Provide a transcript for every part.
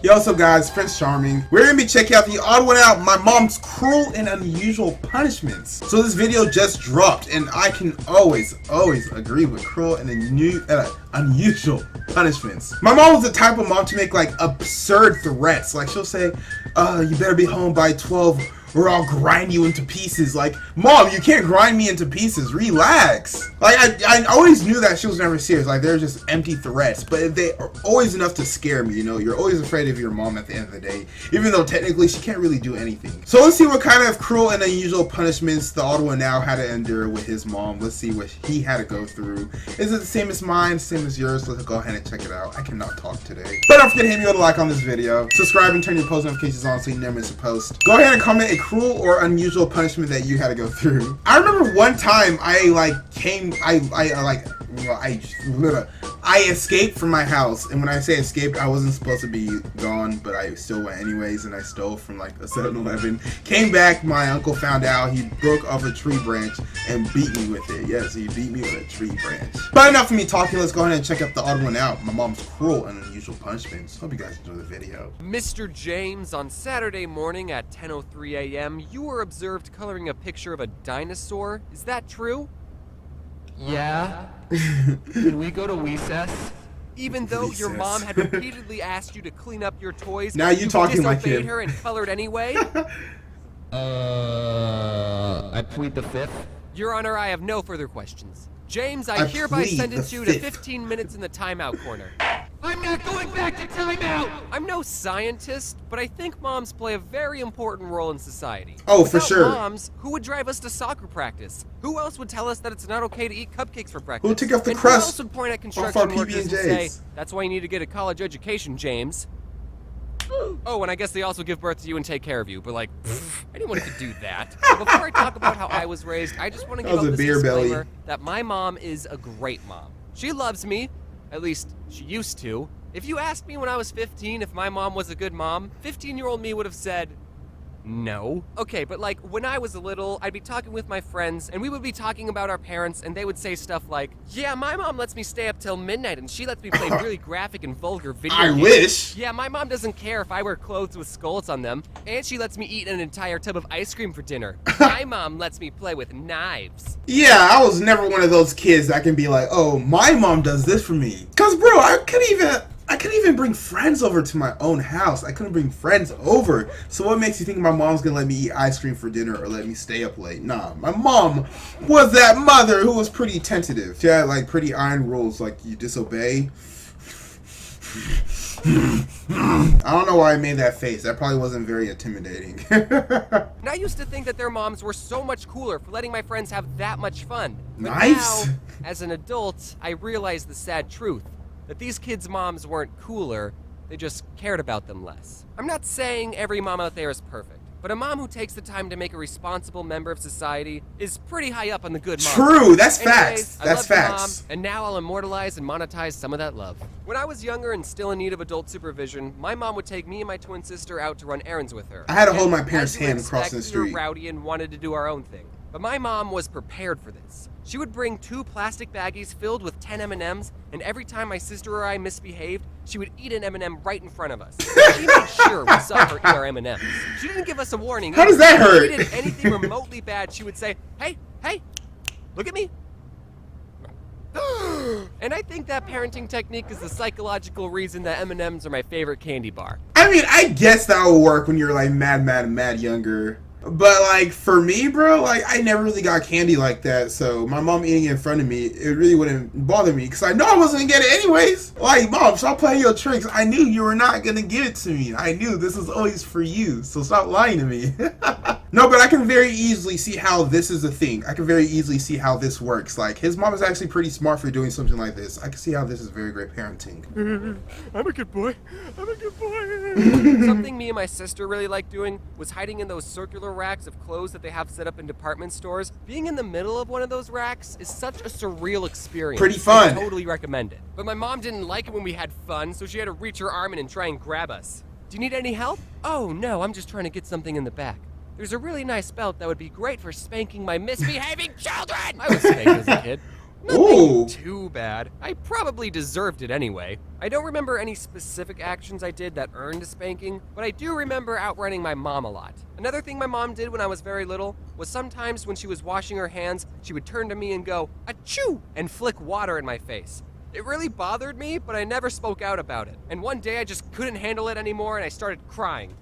Yo, what's up guys, Prince Charming. We're gonna be checking out the odd one out, my mom's cruel and unusual punishments. So this video just dropped and I can always agree with cruel and unusual punishments. My mom was the type of mom to make like absurd threats. Like she'll say, you better be home by 12 or I'll grind you into pieces. Like, Mom, you can't grind me into pieces. Relax. Like, I always knew that she was never serious. Like, they're just empty threats. But they are always enough to scare me, you know? You're always afraid of your mom at the end of the day. Even though technically she can't really do anything. So let's see what kind of cruel and unusual punishments the odd one now had to endure with his mom. Let's see what he had to go through. Is it the same as mine? Same as yours? Let's go ahead and check it out. I cannot talk today. But don't forget to hit me with a like on this video. Subscribe and turn your post notifications on so you never miss a post. Go ahead and comment a cruel or unusual punishment that you had to go through. I remember one time I escaped from my house, and when I say escaped, I wasn't supposed to be gone, but I still went anyways, and I stole from like a 7-Eleven. Came back, my uncle found out, he broke off a tree branch and beat me with it. Yes, he beat me with a tree branch. But enough of me talking, let's go ahead and check out the odd one out. My mom's cruel and unusual punishments. Hope you guys enjoy the video. Mr. James, on Saturday morning at 10:03 a.m., you were observed coloring a picture of a dinosaur. Is that true? Yeah. Can we go to recess? Even though your mom had repeatedly asked you to clean up your toys, now you talking like him. disobeyed her and colored anyway? I plead the fifth. Your Honor, I have no further questions. James, I hereby sentence you to 15 minutes in the timeout corner. I'm not going back to timeout! I'm no scientist, but I think moms play a very important role in society. Oh, for sure. Without moms, who would drive us to soccer practice? Who else would tell us that it's not okay to eat cupcakes for breakfast? Who would take off the and crust who else would point at construction workers and say, that's why you need to get a college education, James? Oh, and I guess they also give birth to you and take care of you, but like, anyone could do that. So before I talk about how I was raised, I just want to give up this disclaimer that my mom is a great mom. She loves me. At least, she used to. If you asked me when I was 15 if my mom was a good mom, 15-year-old me would have said, no. Okay, but like, when I was little, I'd be talking with my friends, and we would be talking about our parents, and they would say stuff like, yeah, my mom lets me stay up till midnight, and she lets me play really graphic and vulgar video games. I wish. Yeah, my mom doesn't care if I wear clothes with skulls on them, and she lets me eat an entire tub of ice cream for dinner. My mom lets me play with knives. Yeah, I was never one of those kids that can be like, oh, my mom does this for me. Cause bro, I couldn't even bring friends over to my own house. I couldn't bring friends over. So what makes you think my mom's gonna let me eat ice cream for dinner or let me stay up late? Nah, my mom was that mother who was pretty tentative. She had like pretty iron rules, like you disobey. I don't know why I made that face. That probably wasn't very intimidating. And I used to think that their moms were so much cooler for letting my friends have that much fun. But nice. Now, as an adult, I realize the sad truth. That these kids' moms weren't cooler, they just cared about them less. I'm not saying every mom out there is perfect, but a mom who takes the time to make a responsible member of society is pretty high up on the good mom. True, that's facts. That's facts. Mom, and now I'll immortalize and monetize some of that love. When I was younger and still in need of adult supervision, my mom would take me and my twin sister out to run errands with her. I had to hold my parents' hand crossing the street. We were rowdy and wanted to do our own thing. But my mom was prepared for this. She would bring 2 plastic baggies filled with 10 M&Ms, and every time my sister or I misbehaved, she would eat an M&M right in front of us. She made sure we saw her eat our M&Ms. She didn't give us a warning. How does that hurt? If we did anything remotely bad, she would say, hey, look at me. And I think that parenting technique is the psychological reason that M&Ms are my favorite candy bar. I mean, I guess that would work when you're like mad younger. But like for me, bro, like I never really got candy like that, so my mom eating it in front of me, it really wouldn't bother me because I know I wasn't gonna get it anyways. Like, Mom, stop playing your tricks. I knew you were not gonna give it to me. I knew this was always for you, so stop lying to me. No, but I can very easily see how this is a thing. I can very easily see how this works. Like, his mom is actually pretty smart for doing something like this. I can see how this is very great parenting. I'm a good boy. I'm a good boy. Something me and my sister really liked doing was hiding in those circular racks of clothes that they have set up in department stores. Being in the middle of one of those racks is such a surreal experience. Pretty fun. I totally recommend it. But my mom didn't like it when we had fun, so she had to reach her arm in and try and grab us. Do you need any help? Oh, no, I'm just trying to get something in the back. There's a really nice belt that would be great for spanking my misbehaving children! I was spanked as a kid. Nothing too bad. I probably deserved it anyway. I don't remember any specific actions I did that earned a spanking, but I do remember outrunning my mom a lot. Another thing my mom did when I was very little was sometimes when she was washing her hands, she would turn to me and go, "Achoo!" and flick water in my face. It really bothered me, but I never spoke out about it. And one day I just couldn't handle it anymore and I started crying.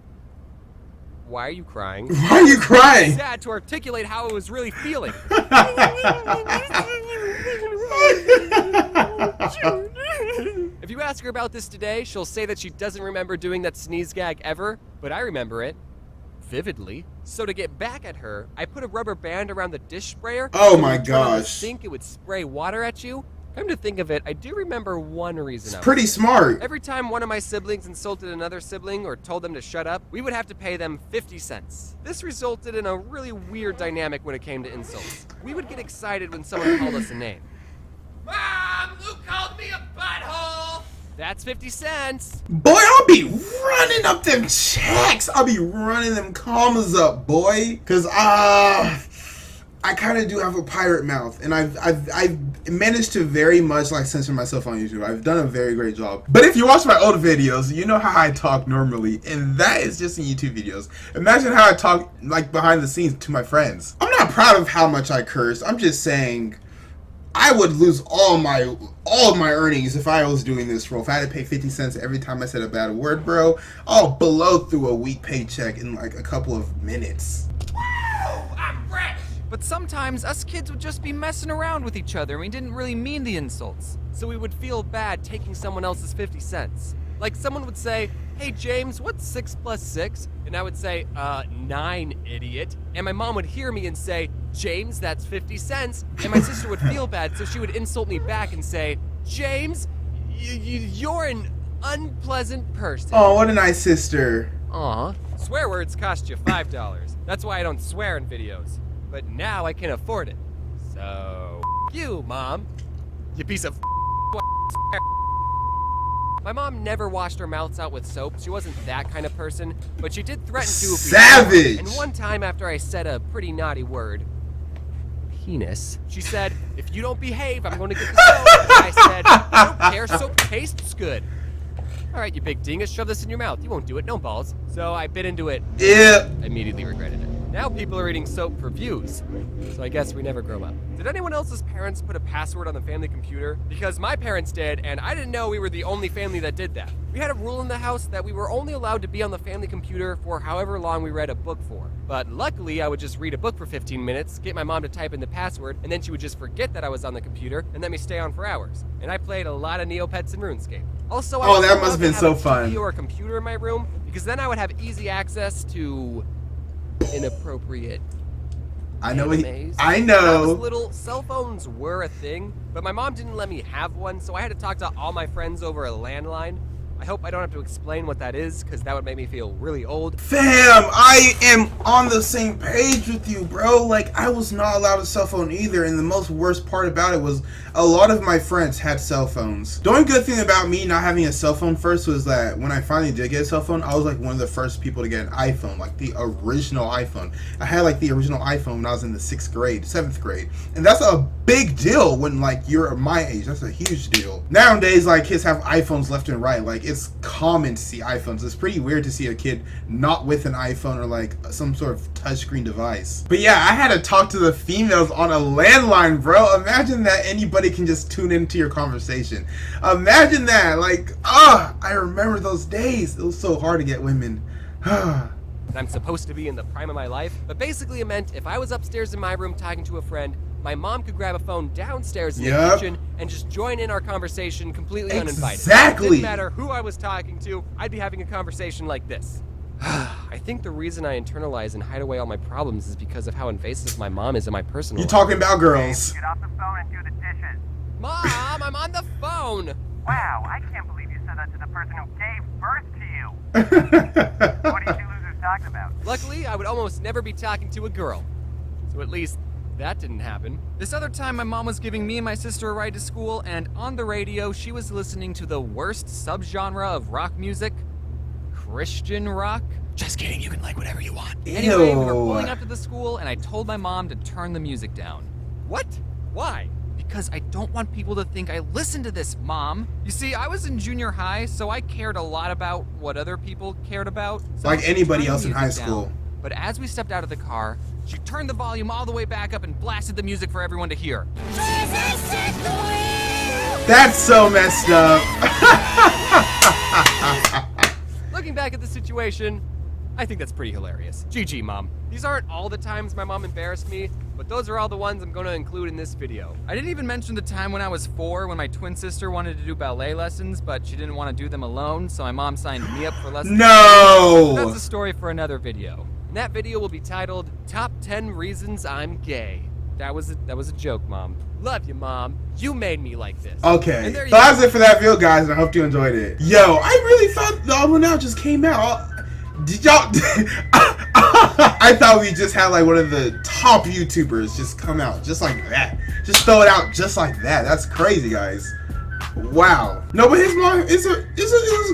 Why are you crying? Why are you crying? Sad to articulate how I was really feeling. If you ask her about this today, she'll say that she doesn't remember doing that sneeze gag ever, but I remember it vividly. So to get back at her, I put a rubber band around the dish sprayer. Oh so my when you turn on the gosh. sink, it would spray water at you. Come to think of it, I do remember one reason. It's pretty smart. Every time one of my siblings insulted another sibling or told them to shut up, we would have to pay them 50 cents. This resulted in a really weird dynamic when it came to insults. We would get excited when someone called us a name. Mom, Luke called me a butthole! That's 50 cents. Boy, I'll be running up them checks. I'll be running them commas up, boy. Cause I kind of do have a pirate mouth, and I've managed to very much like censor myself on YouTube. I've done a very great job. But if you watch my old videos, you know how I talk normally, and that is just in YouTube videos. Imagine how I talk like behind the scenes to my friends. I'm not proud of how much I curse. I'm just saying I would lose all of my earnings if I was doing this role. If I had to pay 50 cents every time I said a bad word, bro, I'll blow through a week paycheck in like a couple of minutes. I'm rich! But sometimes us kids would just be messing around with each other and we didn't really mean the insults. So we would feel bad taking someone else's 50 cents. Like someone would say, "Hey James, what's 6 plus 6? And I would say, 9, idiot. And my mom would hear me and say, "James, that's 50 cents. And my sister would feel bad, so she would insult me back and say, "James, you're an unpleasant person." Oh, what a nice sister. Aw. Swear words cost you $5. That's why I don't swear in videos. But now I can afford it. So, you, Mom. You piece of My mom never washed her mouths out with soap. She wasn't that kind of person, but she did threaten to. Savage! And one time after I said a pretty naughty word, penis, she said, "If you don't behave, I'm going to get the soap." And I said, "I don't care, soap tastes good." "All right, you big dingus, shove this in your mouth. You won't do it, no balls." So I bit into it. Yeah. I immediately regretted it. Now people are eating soap for views, so I guess we never grow up. Did anyone else's parents put a password on the family computer? Because my parents did, and I didn't know we were the only family that did that. We had a rule in the house that we were only allowed to be on the family computer for however long we read a book for. But luckily, I would just read a book for 15 minutes, get my mom to type in the password, and then she would just forget that I was on the computer and let me stay on for hours. And I played a lot of Neopets and RuneScape. Also, Oh, that must have been so a fun. TV or a computer in my room, because then I would have easy access to inappropriate I know. animes. I When I was know. little, cell phones were a thing, but my mom didn't let me have one, so I had to talk to all my friends over a landline. I hope I don't have to explain what that is, because that would make me feel really old. Fam, I am on the same page with you, bro. Like, I was not allowed a cell phone either, and the most worst part about it was a lot of my friends had cell phones. The only good thing about me not having a cell phone first was that when I finally did get a cell phone, I was like one of the first people to get an iPhone, like the original iPhone. I had like the original iPhone when I was in the 6th grade, 7th grade, and that's a big deal when like you're my age. That's a huge deal. Nowadays, like kids have iPhones left and right. Like it's common to see iPhones. It's pretty weird to see a kid not with an iPhone or like some sort of touchscreen device. But yeah, I had to talk to the females on a landline, bro. Imagine that anybody can just tune into your conversation. Imagine that. Like, I remember those days. It was so hard to get women. I'm supposed to be in the prime of my life, but basically it meant if I was upstairs in my room talking to a friend, my mom could grab a phone downstairs in the kitchen and just join in our conversation completely uninvited. Exactly. It didn't matter who I was talking to, I'd be having a conversation like this. I think the reason I internalize and hide away all my problems is because of how invasive my mom is in my personal You life. talking about girls. Get off the phone and do the dishes. Mom, I'm on the phone! Wow, I can't believe you said that to the person who gave birth to you. What are you two losers talking about? Luckily, I would almost never be talking to a girl. So at least that didn't happen. This other time, my mom was giving me and my sister a ride to school, and on the radio, she was listening to the worst subgenre of rock music, Christian rock. Just kidding, you can like whatever you want. Anyway, we were pulling up to the school, and I told my mom to turn the music down. What? Why? because I don't want people to think I listen to this, Mom. You see, I was in junior high, so I cared a lot about what other people cared about. So Like anybody she else in turned the high music school. down. But as we stepped out of the car, she turned the volume all the way back up and blasted the music for everyone to hear. That's so messed up. Looking back at the situation, I think that's pretty hilarious. GG, Mom. These aren't all the times my mom embarrassed me, but those are all the ones I'm gonna include in this video. I didn't even mention the time when I was 4 when my twin sister wanted to do ballet lessons, but she didn't want to do them alone, so my mom signed me up for lessons. No! That's a story for another video. And that video will be titled Top 10 Reasons I'm Gay. That was a joke, Mom. Love you, Mom. You made me like this. Okay, And there so you that's it for that video, guys, and I hope you enjoyed it. Yo, I really thought the Odd One Out just came out. Did y'all? I thought we just had like one of the top YouTubers just come out just like that. Just throw it out just like that. That's crazy, guys. Wow. No, but his mom is a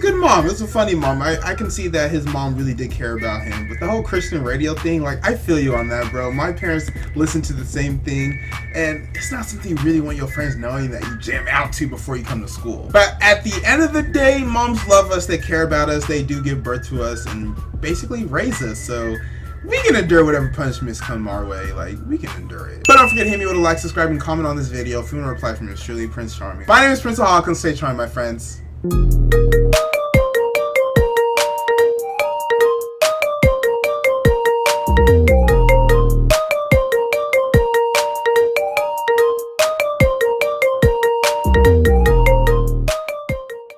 good mom. It's a funny mom. I can see that his mom really did care about him. But the whole Christian radio thing, like, I feel you on that, bro. My parents listen to the same thing, and it's not something you really want your friends knowing that you jam out to before you come to school. But at the end of the day, moms love us. They care about us. They do give birth to us and basically raise us. So we can endure whatever punishments come our way. Like, we can endure it. But don't forget to hit me with a like, subscribe, and comment on this video if you want to reply from yours truly, Prince Charming. My name is Prince Ohakam. Stay charming, my friends.